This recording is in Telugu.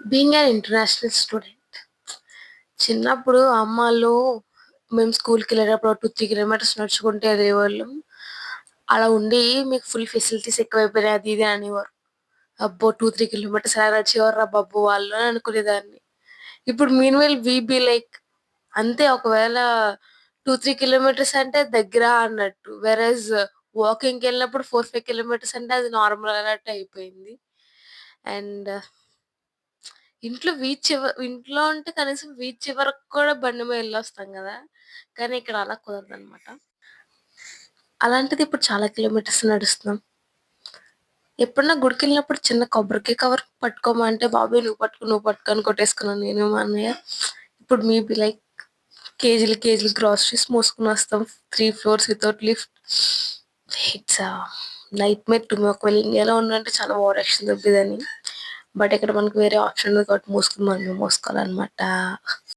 బీయింగ్ అన్ ఇంటర్నేషనల్ స్టూడెంట్ చిన్నప్పుడు అమ్మాళ్ళు మేము స్కూల్కి వెళ్ళేటప్పుడు 2-3 కిలోమీటర్స్ నడుచుకుంటే వెళ్ళేవాళ్ళం. అలా ఉండి మీకు ఫుల్ ఫెసిలిటీస్ ఎక్కువైపోయినాయి అది ఇది అనేవారు. అబ్బో 2-3 కిలోమీటర్స్ ఎలా నడిచేవారురా బాబు వాళ్ళు అని అనుకునేదాన్ని. ఇప్పుడు మీన్‌వైల్ వి బి లైక్ అంతే, ఒకవేళ 2-3 కిలోమీటర్స్ అంటే దగ్గర అన్నట్టు. వెరస్ వాకింగ్‌కెళ్ళినప్పుడు 4-5 కిలోమీటర్స్ అంటే అది నార్మల్ అన్నట్టు అయిపోయింది. అండ్ ఇంట్లో ఉంటే కనీసం బీచ్ చివరకు కూడా బండి మీద ఎళ్ళొస్తాం గదా! కానీ ఇక్కడ అలా కుదరదనమాట. అలాంటిది ఇప్పుడు చాలా కిలోమీటర్స్ నడుస్తున్నాం. ఎప్పుడన్నా గుడికెళ్ళినప్పుడు చిన్న కొబ్బరికాయ కవర్ పట్టుకోమా అంటే, "బాబోయ్! నువ్వు పట్టుకో" అని కొట్టేసుకున్నాం నేను, మా అన్నయ్య. ఇప్పుడు మేబీ లైక్ కేజీలు, కేజీలు గ్రాసరీస్ మోసుకొనొస్తాం 3 floors without lift. It's nightmare to me. ఒకవేళ ఇండియాలో ఉండుంటే చాలా ఓవర్ యాక్షన్ దొబ్బేదాన్ని. బట్ ఇక్కడ మనకు వేరే ఆప్షన్ ఉంది కాబట్టి మనమే మోసుకోవాలనమాట.